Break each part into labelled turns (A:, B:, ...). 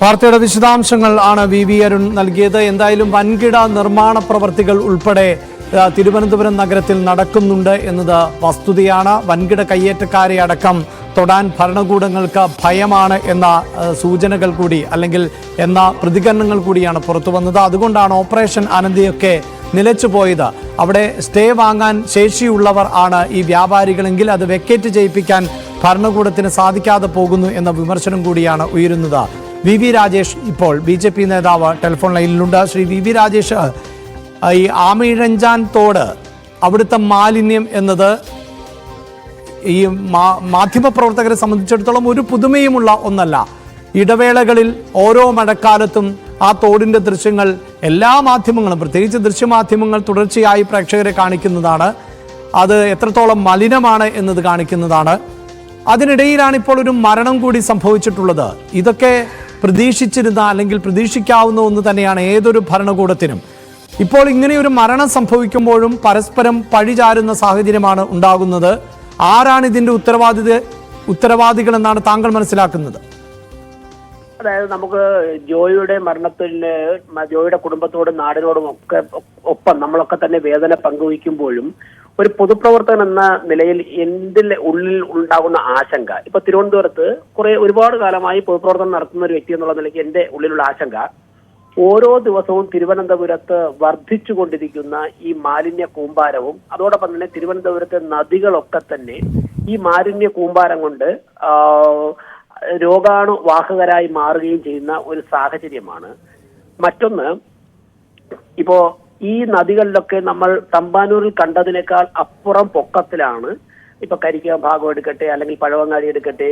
A: വാർത്തയുടെ വിശദാംശങ്ങൾ ആണ് വി അരുൺ നൽകിയത്. എന്തായാലും വൻകിട നിർമ്മാണ പ്രവർത്തികൾ ഉൾപ്പെടെ തിരുവനന്തപുരം നഗരത്തിൽ നടക്കുന്നുണ്ട് എന്നത് വസ്തുതയാണ്. വൻകിട കയ്യേറ്റക്കാരെ അടക്കം തൊടാൻ ഭരണകൂടങ്ങൾക്ക് ഭയമാണ് എന്ന സൂചനകൾ കൂടി അല്ലെങ്കിൽ എന്ന പ്രതികരണങ്ങൾ കൂടിയാണ് പുറത്തു വന്നത്. അതുകൊണ്ടാണ് ഓപ്പറേഷൻ അനന്തയൊക്കെ നിലച്ചുപോയത്. അവിടെ സ്റ്റേ വാങ്ങാൻ ശേഷിയുള്ളവർ ആണ് ഈ വ്യാപാരികളെങ്കിൽ അത് വെക്കേറ്റ് ചെയ്യിപ്പിക്കാൻ ഭരണകൂടത്തിന് സാധിക്കാതെ പോകുന്നു എന്ന വിമർശനം കൂടിയാണ് ഉയരുന്നത്. വി രാജേഷ് ഇപ്പോൾ BJP നേതാവ് ടെലിഫോൺ ലൈനിലുണ്ട്. ശ്രീ വി രാജേഷ്, ഈ ആമിഴഞ്ചാൻ തോട് അവിടുത്തെ മാലിന്യം എന്നത് ഈ മാധ്യമപ്രവർത്തകരെ സംബന്ധിച്ചിടത്തോളം ഒരു പുതുമയുമുള്ള ഒന്നല്ല. ഇടവേളകളിൽ ഓരോ മഴക്കാലത്തും ആ തോടിൻ്റെ ദൃശ്യങ്ങൾ എല്ലാ മാധ്യമങ്ങളും, പ്രത്യേകിച്ച് ദൃശ്യമാധ്യമങ്ങൾ തുടർച്ചയായി പ്രേക്ഷകരെ കാണിക്കുന്നതാണ്. അത് എത്രത്തോളം മലിനമാണ് എന്നത് കാണിക്കുന്നതാണ്. അതിനിടയിലാണ് ഇപ്പോൾ ഒരു മരണം കൂടി സംഭവിച്ചിട്ടുള്ളത്. ഇതൊക്കെ പ്രതീക്ഷിച്ചിരുന്ന അല്ലെങ്കിൽ പ്രതീക്ഷിക്കാവുന്ന ഒന്ന് തന്നെയാണ് ഏതൊരു ഭരണകൂടത്തിനും. ഇപ്പോൾ ഇങ്ങനെയൊരു മരണം സംഭവിക്കുമ്പോഴും പരസ്പരം പഴിചാരുന്ന സാഹചര്യമാണ് ഉണ്ടാകുന്നത്. ആരാണ് ഇതിന്റെ ഉത്തരവാദികൾ എന്നാണ് താങ്കൾ മനസ്സിലാക്കുന്നത്?
B: അതായത് നമുക്ക് ജോയിയുടെ മരണത്തിന് ജോയിയുടെ കുടുംബത്തോടും നാടിനോടും ഒപ്പം നമ്മളൊക്കെ തന്നെ വേദന പങ്കുവയ്ക്കുമ്പോഴും ഒരു പൊതുപ്രവർത്തകൻ എന്ന നിലയിൽ എന്റെ ഉള്ളിൽ ഉണ്ടാകുന്ന ആശങ്ക, ഇപ്പൊ തിരുവനന്തപുരത്ത് ഒരുപാട് കാലമായി പൊതുപ്രവർത്തനം നടത്തുന്ന ഒരു വ്യക്തി എന്നുള്ള നിലയ്ക്ക് എന്റെ ഉള്ളിലുള്ള ആശങ്ക, ഓരോ ദിവസവും തിരുവനന്തപുരത്ത് വർദ്ധിച്ചുകൊണ്ടിരിക്കുന്ന ഈ മാലിന്യ കൂമ്പാരവും അതോടൊപ്പം തന്നെ തിരുവനന്തപുരത്തെ നദികളൊക്കെ തന്നെ ഈ മാലിന്യ കൂമ്പാരം കൊണ്ട് രോഗാണുവാഹകരായി മാറുകയും ചെയ്യുന്ന ഒരു സാഹചര്യമാണ്. മറ്റൊന്ന്, ഇപ്പോ ഈ നദികളിലൊക്കെ നമ്മൾ തമ്പാനൂരിൽ കണ്ടതിനേക്കാൾ അപ്പുറം പൊക്കത്തിലാണ് ഇപ്പൊ കരിക്ക ഭാഗം എടുക്കട്ടെ, അല്ലെങ്കിൽ പഴവങ്ങാടി എടുക്കട്ടെ,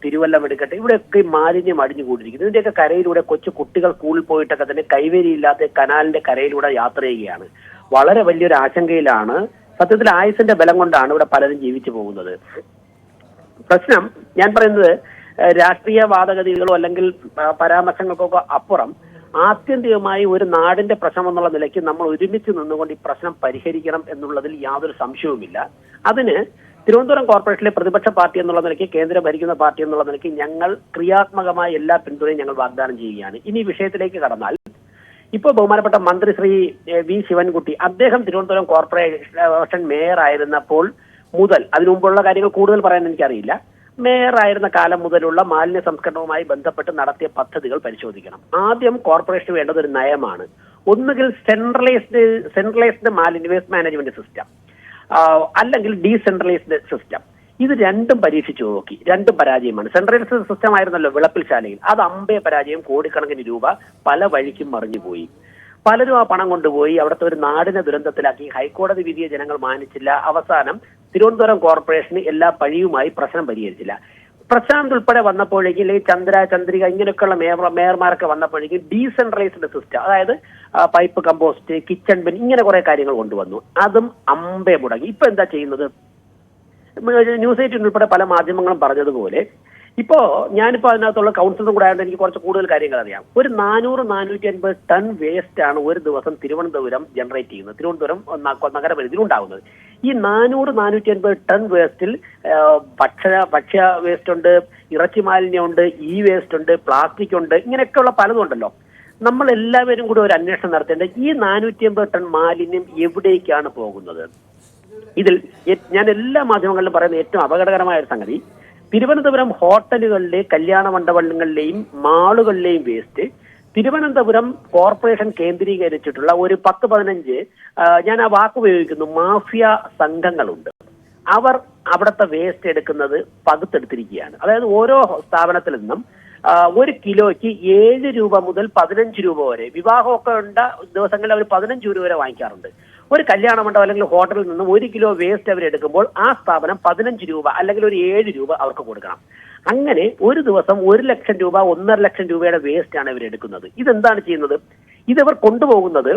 B: തിരുവല്ലം എടുക്കട്ടെ, ഇവിടെയൊക്കെ മാലിന്യം അടിഞ്ഞുകൂടിയിരിക്കുന്നു. ഇതിന്റെയൊക്കെ കരയിലൂടെ കൊച്ചു കുട്ടികൾ സ്കൂളിൽ പോയിട്ടൊക്കെ തന്നെ കൈവരിയില്ലാത്ത കനാലിന്റെ കരയിലൂടെ യാത്ര ചെയ്യുകയാണ്. വളരെ വലിയൊരു ആശങ്കയിലാണ്. സത്യത്തിൽ ആയുസിന്റെ ബലം കൊണ്ടാണ് ഇവിടെ പലരും ജീവിച്ചു പോകുന്നത്. പ്രശ്നം ഞാൻ പറയുന്നത് രാഷ്ട്രീയ വാദഗതികളോ അല്ലെങ്കിൽ പരാമർശങ്ങൾക്കൊക്കെ അപ്പുറം ആത്യന്തികമായി ഒരു നാടിന്റെ പ്രശ്നം എന്നുള്ള നിലയ്ക്ക് നമ്മൾ ഒരുമിച്ച് നിന്നുകൊണ്ട് ഈ പ്രശ്നം പരിഹരിക്കണം എന്നുള്ളതിൽ യാതൊരു സംശയവുമില്ല. അതിന് തിരുവനന്തപുരം കോർപ്പറേഷനിലെ പ്രതിപക്ഷ പാർട്ടി എന്നുള്ള നിലയ്ക്ക്, കേന്ദ്രം ഭരിക്കുന്ന പാർട്ടി എന്നുള്ള നിലയ്ക്ക് ഞങ്ങൾ ക്രിയാത്മകമായ എല്ലാ പിന്തുണയും ഞങ്ങൾ വാഗ്ദാനം ചെയ്യുകയാണ്. ഇനി വിഷയത്തിലേക്ക് കടന്നാൽ, ഇപ്പോൾ ബഹുമാനപ്പെട്ട മന്ത്രി ശ്രീ വി ശിവൻകുട്ടി, അദ്ദേഹം തിരുവനന്തപുരം കോർപ്പറേഷൻ മേയർ ആയിരുന്നപ്പോൾ മുതൽ, അതിനു മുമ്പുള്ള കാര്യങ്ങൾ കൂടുതൽ പറയാൻ എനിക്കറിയില്ല, മേയർ ആയിരുന്ന കാലം മുതലുള്ള മാലിന്യ സംസ്കരണവുമായി ബന്ധപ്പെട്ട് നടത്തിയ പദ്ധതികൾ പരിശോധിക്കണം. ആദ്യം കോർപ്പറേഷന് വേണ്ടത് ഒരു നയമാണ്. ഒന്നുകിൽ സെൻട്രലൈസ്ഡ് മാലിന്യ വേസ്റ്റ് മാനേജ്മെന്റ് സിസ്റ്റം, അല്ലെങ്കിൽ ഡീസെൻട്രലൈസ്ഡ് സിസ്റ്റം. ഇത് രണ്ടും പരീക്ഷിച്ചു നോക്കി, രണ്ടും പരാജയമാണ്. സെൻട്രലൈസ്ഡ് സിസ്റ്റം ആയിരുന്നല്ലോ വിളപ്പിൽ ശാലയിൽ, അത് അമ്പേ പരാജയം, കോടിക്കണക്കിന് രൂപ പല വഴിക്കും മറിഞ്ഞുപോയി. പലരും ആ പണം കൊണ്ടുപോയി അവിടുത്തെ ഒരു നാടിനെ ദുരന്തത്തിലാക്കി. ഹൈക്കോടതി വിധിയെ ജനങ്ങൾ മാനിച്ചില്ല. അവസാനം തിരുവനന്തപുരം കോർപ്പറേഷന് എല്ലാ പഴിയുമായി പ്രശ്നം പരിഹരിച്ചില്ല. പ്രശാന്ത് ഉൾപ്പെടെ വന്നപ്പോഴേക്കും, അല്ലെങ്കിൽ ചന്ദ്രിക ഇങ്ങനെയൊക്കെയുള്ള മേയർമാരൊക്കെ വന്നപ്പോഴേക്കും ഡീസെൻട്രലൈസ്ഡ് സിസ്റ്റം, അതായത് പൈപ്പ് കമ്പോസ്റ്റ്, കിച്ചൺ ബിൻ, ഇങ്ങനെ കുറെ കാര്യങ്ങൾ കൊണ്ടുവന്നു. അതും അമ്പേ മുടങ്ങി. ഇപ്പൊ എന്താ ചെയ്യുന്നത്? ന്യൂസ് 18 ഉൾപ്പെടെ പല മാധ്യമങ്ങളും പറഞ്ഞതുപോലെ ഇപ്പോ ഞാനിപ്പോ അതിനകത്തുള്ള കൗൺസിലറും കൂടെ ആയതുകൊണ്ട് എനിക്ക് കുറച്ച് കൂടുതൽ കാര്യങ്ങൾ അറിയാം. ഒരു 400-450 ടൺ വേസ്റ്റ് ആണ് ഒരു ദിവസം തിരുവനന്തപുരം ജനറേറ്റ് ചെയ്യുന്നത്, തിരുവനന്തപുരം നഗരപരിധിയിൽ ഉണ്ടാകുന്നത്. ഈ 400-450 ടൺ വേസ്റ്റിൽ ഭക്ഷ്യ വേസ്റ്റ് ഉണ്ട്, ഇറച്ചി മാലിന്യമുണ്ട്, വേസ്റ്റ് ഉണ്ട്, പ്ലാസ്റ്റിക് ഉണ്ട്, ഇങ്ങനെയൊക്കെയുള്ള പലതും ഉണ്ടല്ലോ. നമ്മൾ എല്ലാവരും കൂടി ഒരു അന്വേഷണം നടത്തേണ്ടത് ഈ 450 ടൺ മാലിന്യം എവിടേക്കാണ് പോകുന്നത്? ഇതിൽ ഞാൻ എല്ലാ മാധ്യമങ്ങളിലും പറയുന്ന ഏറ്റവും അപകടകരമായ ഒരു സംഗതി, തിരുവനന്തപുരം ഹോട്ടലുകളിലെ, കല്യാണ മണ്ഡപങ്ങളിലെയും മാളുകളിലെയും വേസ്റ്റ് തിരുവനന്തപുരം കോർപ്പറേഷൻ കേന്ദ്രീകരിച്ചിട്ടുള്ള ഒരു 10-15, ഞാൻ ആ വാക്ക് ഉപയോഗിക്കുന്നു, മാഫിയ സംഘങ്ങളുണ്ട്. അവർ അവിടുത്തെ വേസ്റ്റ് എടുക്കുന്നത് പകുത്തെടുത്തിരിക്കുകയാണ്. അതായത് ഓരോ സ്ഥാപനത്തിൽ നിന്നും 1 കിലോയ്ക്ക് 7 രൂപ മുതൽ 15 രൂപ വരെ, വിവാഹമൊക്കെ ഉണ്ട ദിവസങ്ങളിൽ അവർ 15 രൂപ വരെ വാങ്ങിക്കാറുണ്ട്. ഒരു കല്യാണ മണ്ഡപം അല്ലെങ്കിൽ ഹോട്ടലിൽ നിന്നും 1 കിലോ വേസ്റ്റ് അവരെടുക്കുമ്പോൾ ആ സ്ഥാപനം 15 രൂപ അല്ലെങ്കിൽ ഒരു 7 രൂപ അവർക്ക് കൊടുക്കണം. അങ്ങനെ ഒരു ദിവസം 1 ലക്ഷം രൂപ, 1.5 ലക്ഷം രൂപയുടെ വേസ്റ്റ് ആണ് ഇവരെടുക്കുന്നത്. ഇതെന്താണ് ചെയ്യുന്നത്? ഇതവർ കൊണ്ടുപോകുന്നത്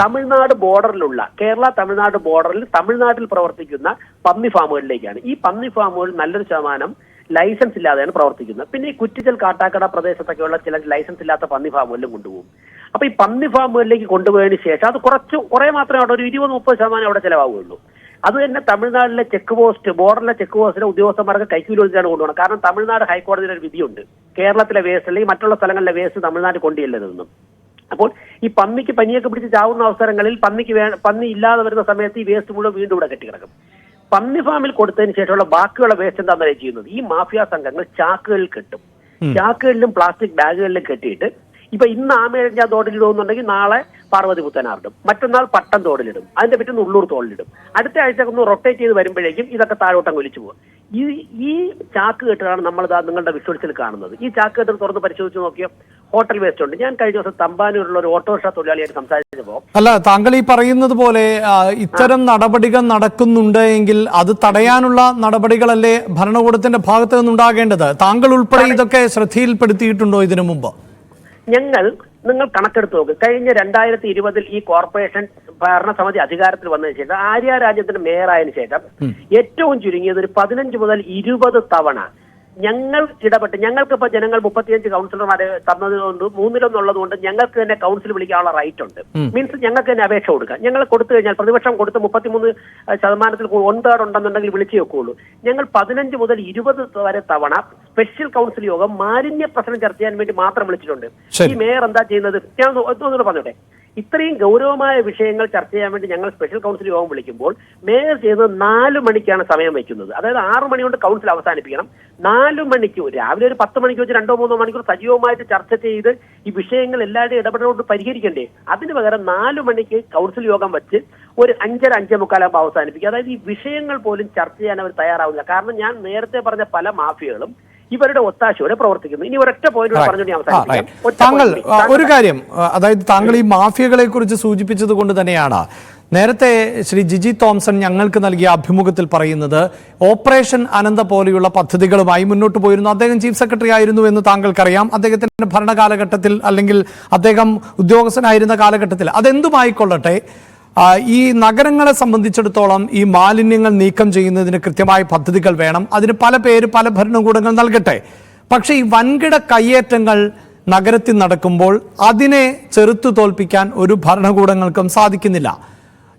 B: തമിഴ്നാട് ബോർഡറിലുള്ള, കേരള തമിഴ്നാട് ബോർഡറിൽ തമിഴ്നാട്ടിൽ പ്രവർത്തിക്കുന്ന പന്നി ഫാമുകളിലേക്കാണ്. ഈ പന്നി ഫാമുകൾ നല്ലൊരു ശതമാനം ലൈസൻസ് ഇല്ലാതെയാണ് പ്രവർത്തിക്കുന്നത്. പിന്നെ ഈ കുറ്റിച്ചൽ, കാട്ടാക്കട പ്രദേശത്തൊക്കെയുള്ള ചില ലൈസൻസ് ഇല്ലാത്ത പന്നി ഫാമുകളിലും കൊണ്ടുപോകും. അപ്പൊ ഈ പന്നി ഫാമുകളിലേക്ക് കൊണ്ടുപോയതിനു ശേഷം അത് കുറെ മാത്രമേ അവിടെ ഒരു 20-30% അവിടെ ചിലവാകുകയുള്ളൂ. അത് തന്നെ തമിഴ്നാട്ടിലെ ചെക്ക് പോസ്റ്റ്, ബോർഡറിലെ ചെക്ക് പോസ്റ്റിലെ ഉദ്യോഗസ്ഥന്മാർക്ക് കൈക്കൂലിയാണ് കൊണ്ടുപോകണം. കാരണം തമിഴ്നാട് ഹൈക്കോടതിയുടെ ഒരു വിധിയുണ്ട്, കേരളത്തിലെ വേസ്റ്റ് അല്ലെങ്കിൽ മറ്റുള്ള സ്ഥലങ്ങളിലെ വേസ്റ്റ് തമിഴ്നാട്ടിൽ കൊണ്ടുചെല്ലരുതെന്നും. അപ്പോൾ ഈ പന്നിക്ക് പനിയൊക്കെ പിടിച്ച് ചാവുന്ന അവസരങ്ങളിൽ പന്നി ഇല്ലാതെ വരുന്ന സമയത്ത് ഈ വേസ്റ്റ് മുഴുവൻ വീണ്ടും ഇവിടെ കെട്ടിക്കിടക്കും. പന്നി ഫാമിൽ കൊടുത്തതിന് ശേഷമുള്ള ബാക്കിയുള്ള വേസ്റ്റ് എന്താണെന്ന് ചെയ്യുന്നത്, ഈ മാഫിയ സംഘങ്ങൾ ചാക്കുകളിൽ കെട്ടും. ചാക്കുകളിലും പ്ലാസ്റ്റിക് ബാഗുകളിലും കെട്ടിയിട്ട് ഇപ്പൊ ഇന്ന് ആമേഴ തോടിലിടുമെന്നുണ്ടെങ്കിൽ നാളെ പാർവതി പുത്തനാറിടും, മറ്റന്നാൾ പട്ടം തോടിലിടും, അതിന്റെ പിറ്റേന്ന് ഉള്ളൂർ തോളിലിടും. അടുത്ത ആഴ്ച ഒന്ന് റൊട്ടേറ്റ് ചെയ്ത് വരുമ്പോഴേക്കും ഇതൊക്കെ താഴോട്ടം ഒലിച്ചു പോകും. ഈ ചാക്ക് കെട്ടാണ് നമ്മൾ നിങ്ങളുടെ വിഷ്വൽസിൽ കാണുന്നത്. ഈ ചാക്ക് കെട്ട് തുറന്ന് പരിശോധിച്ച് നോക്കിയോ, ഹോട്ടൽ വേസ്റ്റ് ഉണ്ട്. ഞാൻ കഴിഞ്ഞ ദിവസം തമ്പാനൂരിലുള്ള ഒരു ഓട്ടോറിക്ഷ തൊഴിലാളിയായിട്ട് സംസാരിച്ചപ്പോൾ,
A: അല്ല, താങ്കൾ ഈ പറയുന്നത് പോലെ ഇത്തരം നടപടികൾ നടക്കുന്നുണ്ട് എങ്കിൽ അത് തടയാനുള്ള നടപടികളല്ലേ ഭരണകൂടത്തിന്റെ ഭാഗത്ത് നിന്നുണ്ടാകേണ്ടത്? താങ്കൾ ഉൾപ്പെടെ ഇതൊക്കെ ശ്രദ്ധയിൽപ്പെടുത്തിയിട്ടുണ്ടോ ഇതിനു മുമ്പ്?
B: നിങ്ങൾ കണക്കെടുത്ത് നോക്ക്. കഴിഞ്ഞ 2020 ഈ കോർപ്പറേഷൻ ഭരണസമിതി അധികാരത്തിൽ വന്നതിന് ശേഷം, ആര്യ രാജ്യത്തിന്റെ മേയറായതിനു ശേഷം ഏറ്റവും ചുരുങ്ങിയത് ഒരു 15 മുതൽ 20 തവണ ഞങ്ങൾ ഇടപെട്ട്, ഞങ്ങൾക്കിപ്പോ ജനങ്ങൾ 35 കൗൺസിലർമാരെ തന്നതുകൊണ്ട് 3-1 കൊണ്ട് ഞങ്ങൾക്ക് തന്നെ കൗൺസിൽ വിളിക്കാനുള്ള റൈറ്റ് ഉണ്ട്. മീൻസ് ഞങ്ങൾക്ക് തന്നെ അപേക്ഷ കൊടുക്കാം. ഞങ്ങൾ കൊടുത്തു കഴിഞ്ഞാൽ പ്രതിപക്ഷം കൊടുത്ത് 33% 1/3 ഉണ്ടെന്നുണ്ടെങ്കിൽ വിളിച്ചു വെക്കുള്ളൂ. ഞങ്ങൾ 15 മുതൽ 20 വരെ തവണ സ്പെഷ്യൽ കൗൺസിൽ യോഗം മാലിന്യ പ്രശ്നം ചർച്ച ചെയ്യാൻ വേണ്ടി മാത്രം വിളിച്ചിട്ടുണ്ട്. ഈ മേയർ എന്താ ചെയ്യുന്നത്? ഞാൻ ഒന്നുകൂടെ പറഞ്ഞോട്ടെ. ഇത്രയും ഗൗരവമായ വിഷയങ്ങൾ ചർച്ച ചെയ്യാൻ വേണ്ടി ഞങ്ങൾ സ്പെഷ്യൽ കൗൺസിൽ യോഗം വിളിക്കുമ്പോൾ മേയർ ചെയ്യുന്നത് 4 മണിക്കാണ് സമയം വയ്ക്കുന്നത്. അതായത് 6 മണി കൊണ്ട് കൗൺസിൽ അവസാനിപ്പിക്കണം. 4 മണിക്ക്, രാവിലെ ഒരു 10 മണിക്ക് വെച്ച് 2-3 മണിക്കൂർ സജീവമായിട്ട് ചർച്ച ചെയ്ത് ഈ വിഷയങ്ങൾ എല്ലാവരുടെയും ഇടപെടലോട് പരിഹരിക്കണ്ടേ? അതിന് പകരം 4 മണിക്ക് കൗൺസിൽ യോഗം വെച്ച് ഒരു 5:30-5:45 അവസാനിപ്പിക്കുക. അതായത് ഈ വിഷയങ്ങൾ പോലും ചർച്ച ചെയ്യാൻ അവർ തയ്യാറാവില്ല. കാരണം ഞാൻ നേരത്തെ പറഞ്ഞ പല മാഫിയകളും ഇവരുടെ ഒത്താശയോടെ പ്രവർത്തിക്കുന്നു. ഇനി ഒരൊറ്റ പോയിന്റ് പറഞ്ഞുകൊണ്ട് അവസാനിപ്പിക്കാം.
A: താങ്കൾ ഒരു കാര്യം, അതായത് താങ്കൾ ഈ മാഫിയകളെ കുറിച്ച് സൂചിപ്പിച്ചത് കൊണ്ട് തന്നെയാണ് നേരത്തെ ശ്രീ ജിജി തോംസൺ ഞങ്ങൾക്ക് നൽകിയ അഭിമുഖത്തിൽ പറയുന്നത് ഓപ്പറേഷൻ അനന്ത പോലെയുള്ള പദ്ധതികളുമായി മുന്നോട്ട് പോയിരുന്നു. അദ്ദേഹം ചീഫ് സെക്രട്ടറി ആയിരുന്നു എന്ന് താങ്കൾക്കറിയാം. അദ്ദേഹത്തിന്റെ ഭരണകാലഘട്ടത്തിൽ അല്ലെങ്കിൽ അദ്ദേഹം ഉദ്യോഗസ്ഥനായിരുന്ന കാലഘട്ടത്തിൽ അതെന്തുമായിക്കൊള്ളട്ടെ, ഈ നഗരങ്ങളെ സംബന്ധിച്ചിടത്തോളം ഈ മാലിന്യങ്ങൾ നീക്കം ചെയ്യുന്നതിന് കൃത്യമായ പദ്ധതികൾ വേണം. അതിന് പല പേര് പല ഭരണകൂടങ്ങൾ നൽകട്ടെ. പക്ഷേ ഈ വൻകിട കയ്യേറ്റങ്ങൾ നഗരത്തിൽ നടക്കുമ്പോൾ അതിനെ ചെറുത്തു തോൽപ്പിക്കാൻ ഒരു ഭരണകൂടങ്ങൾക്കും സാധിക്കുന്നില്ല.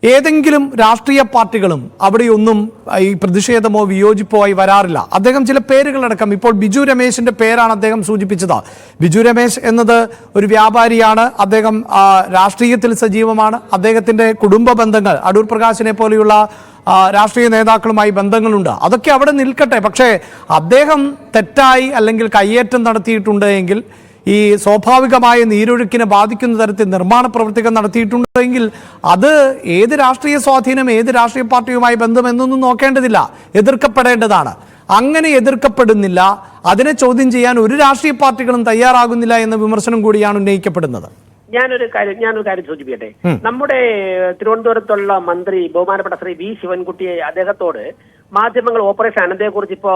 A: ഏതെങ്കിലും രാഷ്ട്രീയ പാർട്ടികളും അവിടെയൊന്നും ഈ പ്രതിഷേധമോ വിയോജിപ്പോ ആയി വരാറില്ല. അദ്ദേഹം ചില പേരുകളടക്കം, ഇപ്പോൾ ബിജു രമേശിന്റെ പേരാണ് അദ്ദേഹം സൂചിപ്പിച്ചത്. ബിജു രമേശ് എന്നത് ഒരു വ്യാപാരിയാണ്. അദ്ദേഹം രാഷ്ട്രീയത്തിൽ സജീവമാണ്. അദ്ദേഹത്തിന്റെ കുടുംബ ബന്ധങ്ങൾ, അടൂർ പ്രകാശിനെ പോലെയുള്ള രാഷ്ട്രീയ നേതാക്കളുമായി ബന്ധങ്ങളുണ്ട്. അതൊക്കെ അവിടെ നിൽക്കട്ടെ. പക്ഷേ അദ്ദേഹം തെറ്റായി അല്ലെങ്കിൽ കയ്യേറ്റം നടത്തിയിട്ടുണ്ട് എങ്കിൽ, ഈ സ്വാഭാവികമായ നീരൊഴുക്കിനെ ബാധിക്കുന്ന തരത്തിൽ നിർമ്മാണ പ്രവർത്തികൾ നടത്തിയിട്ടുണ്ടെങ്കിൽ അത് ഏത് രാഷ്ട്രീയ സ്വാധീനം, ഏത് രാഷ്ട്രീയ പാർട്ടിയുമായി ബന്ധമെന്നൊന്നും നോക്കേണ്ടതില്ല, എതിർക്കപ്പെടേണ്ടതാണ്. അങ്ങനെ എതിർക്കപ്പെടുന്നില്ല, അതിനെ ചോദ്യം ചെയ്യാൻ ഒരു രാഷ്ട്രീയ പാർട്ടികളും തയ്യാറാകുന്നില്ല എന്ന വിമർശനം കൂടിയാണ് ഉന്നയിക്കപ്പെടുന്നത്.
B: ഞാനൊരു കാര്യം സൂചിപ്പിക്കട്ടെ. നമ്മുടെ തിരുവനന്തപുരത്തുള്ള മന്ത്രി ബഹുമാനപ്പെട്ട ശ്രീ വി ശിവൻകുട്ടിയെ, അദ്ദേഹത്തോട് മാധ്യമങ്ങൾ ഓപ്പറേഷൻ അനന്തയെ കുറിച്ച് ഇപ്പോ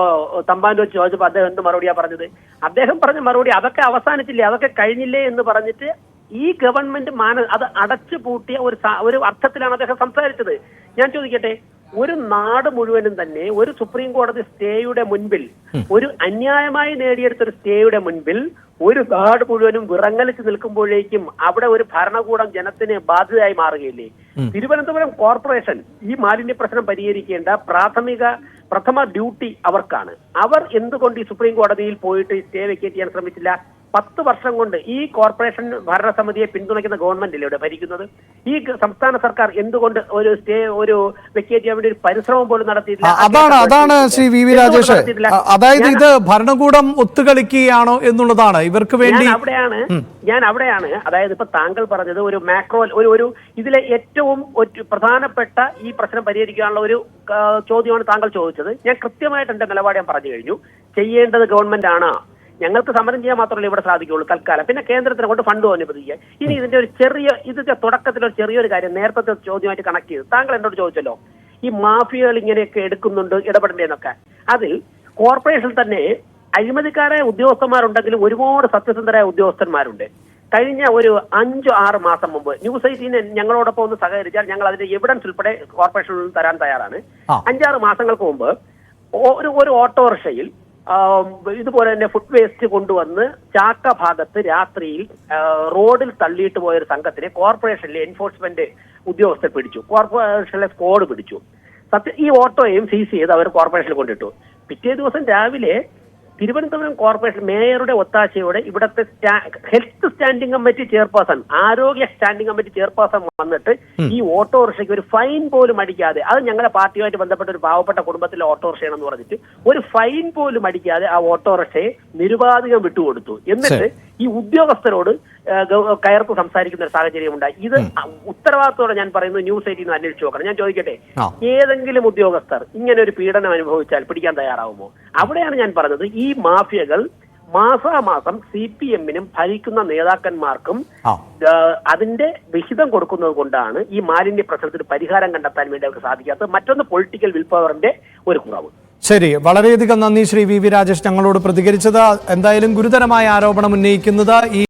B: തമ്പാനൂർ ചോദിച്ചപ്പോൾ അദ്ദേഹം എന്ത് മറുപടിയാ പറഞ്ഞത്? അദ്ദേഹം പറഞ്ഞ മറുപടി അതൊക്കെ അവസാനിച്ചില്ലേ, അതൊക്കെ കഴിഞ്ഞില്ലേ എന്ന് പറഞ്ഞിട്ട് ഈ ഗവൺമെന്റ് അത് അടച്ചു പൂട്ടിയ ഒരു അർത്ഥത്തിലാണ് അദ്ദേഹം സംസാരിച്ചത്. ഞാൻ ചോദിക്കട്ടെ, ഒരു നാട് മുഴുവനും തന്നെ ഒരു സുപ്രീം കോടതി സ്റ്റേയുടെ മുൻപിൽ, ഒരു അന്യായമായി നേടിയെടുത്തൊരു സ്റ്റേയുടെ മുൻപിൽ ഒരു നാട് മുഴുവനും വിറങ്ങലിച്ച് നിൽക്കുമ്പോഴേക്കും അവിടെ ഒരു ഭരണകൂടം ജനത്തിന് ബാധ്യതയായി മാറുകയില്ലേ? തിരുവനന്തപുരം കോർപ്പറേഷൻ ഈ മാലിന്യ പ്രശ്നം പരിഹരിക്കേണ്ട പ്രഥമ ഡ്യൂട്ടി അവർക്കാണ്. അവർ എന്തുകൊണ്ട് ഈ സുപ്രീം കോടതിയിൽ പോയിട്ട് സ്റ്റേ വെക്കേറ്റ് ചെയ്യാൻ ശ്രമിച്ചില്ല? 10 വർഷം കൊണ്ട് ഈ കോർപ്പറേഷൻ ഭരണസമിതിയെ പിന്തുണയ്ക്കുന്ന ഗവൺമെന്റല്ലേ ഇവിടെ ഭരിക്കുന്നത്? ഈ സംസ്ഥാന സർക്കാർ എന്തുകൊണ്ട് ഒരു വെക്കേറ്റ് ചെയ്യാൻ വേണ്ടി ഒരു പരിശ്രമം പോലും നടത്തിയിട്ടില്ല?
A: അതാണ് ശ്രീ വി വി രാജേഷ്, അതായത് ഇത് ഭരണകൂടം ഒത്തുകളിക്കുകയാണോ എന്നുള്ളതാണ് ഇവർക്ക് വേണ്ടി.
B: ഞാൻ അവിടെയാണ് അതായത് ഇപ്പൊ താങ്കൾ പറഞ്ഞത് ഒരു മാക്രോ ഒരു ഇതിലെ ഏറ്റവും പ്രധാനപ്പെട്ട ഈ പ്രശ്നം പരിഹരിക്കാനുള്ള ഒരു ചോദ്യമാണ് താങ്കൾ ചോദിച്ചത്. ഞാൻ കൃത്യമായിട്ട് എന്റെ നിലപാട് ഞാൻ പറഞ്ഞു കഴിഞ്ഞു. ചെയ്യേണ്ടത് ഗവൺമെന്റ് ആണ്. ഞങ്ങൾക്ക് സമരം ചെയ്യാൻ മാത്രമല്ല ഇവിടെ സാധിക്കുള്ളൂ തൽക്കാലം. പിന്നെ കേന്ദ്രത്തിനെ കൊണ്ട് ഫണ്ട് അനുവദിക്കുക. ഇനി ഇതിന്റെ തുടക്കത്തിലൊരു ചെറിയൊരു കാര്യം നേരത്തെ ചോദ്യമായിട്ട് കണക്ട് ചെയ്ത് താങ്കൾ എന്നോട് ചോദിച്ചല്ലോ, ഈ മാഫിയകൾ ഇങ്ങനെയൊക്കെ എടുക്കുന്നുണ്ട്, ഇടപെടേണ്ടതെന്നൊക്കെ. അതിൽ കോർപ്പറേഷൻ തന്നെ അഴിമതിക്കാരായ ഉദ്യോഗസ്ഥന്മാരുണ്ടെങ്കിലും ഒരുപാട് സത്യസന്ധരായ ഉദ്യോഗസ്ഥന്മാരുണ്ട്. കഴിഞ്ഞ ഒരു 5-6 മാസം മുമ്പ് ന്യൂസ് 18 ഞങ്ങളോടൊപ്പം ഒന്ന് സഹകരിച്ചാൽ ഞങ്ങൾ അതിന്റെ എവിഡൻസ് ഉൾപ്പെടെ കോർപ്പറേഷനിൽ തരാൻ തയ്യാറാണ്. 5-6 മാസങ്ങൾക്ക് മുമ്പ് ഒരു ഓട്ടോറിക്ഷയിൽ ഇതുപോലെ തന്നെ ഫുഡ് വേസ്റ്റ് കൊണ്ടുവന്ന് ചാക്ക ഭാഗത്ത് രാത്രിയിൽ റോഡിൽ തള്ളിയിട്ട് പോയൊരു സംഘത്തിനെ കോർപ്പറേഷനിലെ എൻഫോഴ്സ്മെന്റ് ഉദ്യോഗസ്ഥർ പിടിച്ചു. കോർപ്പറേഷനിലെ സ്ക്വാഡ് പിടിച്ചു. ഈ ഓട്ടോയും സീസ് ചെയ്ത് അവർ കോർപ്പറേഷനിൽ കൊണ്ടിട്ടു. പിറ്റേ ദിവസം രാവിലെ തിരുവനന്തപുരം കോർപ്പറേഷൻ മേയറുടെ ഒത്താശയോടെ ഇവിടുത്തെ ഹെൽത്ത് സ്റ്റാൻഡിംഗ് കമ്മിറ്റി ചെയർപേഴ്സൺ, ആരോഗ്യ സ്റ്റാൻഡിംഗ് കമ്മിറ്റി ചെയർപേഴ്സൺ വന്നിട്ട് ഈ ഓട്ടോറിക്ഷയ്ക്ക് ഒരു ഫൈൻ പോലും അടിക്കാതെ, അത് ഞങ്ങളുടെ പാർട്ടിയുമായിട്ട് ബന്ധപ്പെട്ട ഒരു പാവപ്പെട്ട കുടുംബത്തിലെ ഓട്ടോറിക്ഷയാണെന്ന് പറഞ്ഞിട്ട് ഒരു ഫൈൻ പോലും അടിക്കാതെ ആ ഓട്ടോറിക്ഷയെ നിരുപാധികം വിട്ടുകൊടുത്തു. എന്നിട്ട് ഈ ഉദ്യോഗസ്ഥരോട് കയർത്ത് സംസാരിക്കുന്ന ഒരു സാഹചര്യം ഉണ്ടായി. ഇത് ഉത്തരവാദിത്തോടെ ഞാൻ പറയുന്നത് ന്യൂസ് 18 അന്വേഷിച്ചു നോക്കണം. ഞാൻ ചോദിക്കട്ടെ, ഏതെങ്കിലും ഉദ്യോഗസ്ഥർ ഇങ്ങനെ ഒരു പീഡനം അനുഭവിച്ചാൽ പിടിക്കാൻ തയ്യാറാവുമോ? അവിടെയാണ് ഞാൻ പറഞ്ഞത്, ഈ മാഫിയകൾ മാസാമാസം CPM-നും ഭരിക്കുന്ന നേതാക്കന്മാർക്കും അതിന്റെ വിഹിതം കൊടുക്കുന്നത് കൊണ്ടാണ് ഈ മാലിന്യ പ്രശ്നത്തിന് പരിഹാരം കണ്ടെത്താൻ വേണ്ടി അവർക്ക് സാധിക്കാത്തത്. മറ്റൊന്ന് പൊളിറ്റിക്കൽ വിൽ പവറിന്റെ ഒരു കുറവ്.
A: ശരി, വളരെയധികം നന്ദി ശ്രീ വി രാജേഷ് ഞങ്ങളോട് പ്രതികരിച്ചത്. എന്തായാലും ഗുരുതരമായ ആരോപണം ഉന്നയിക്കുന്നത് ഈ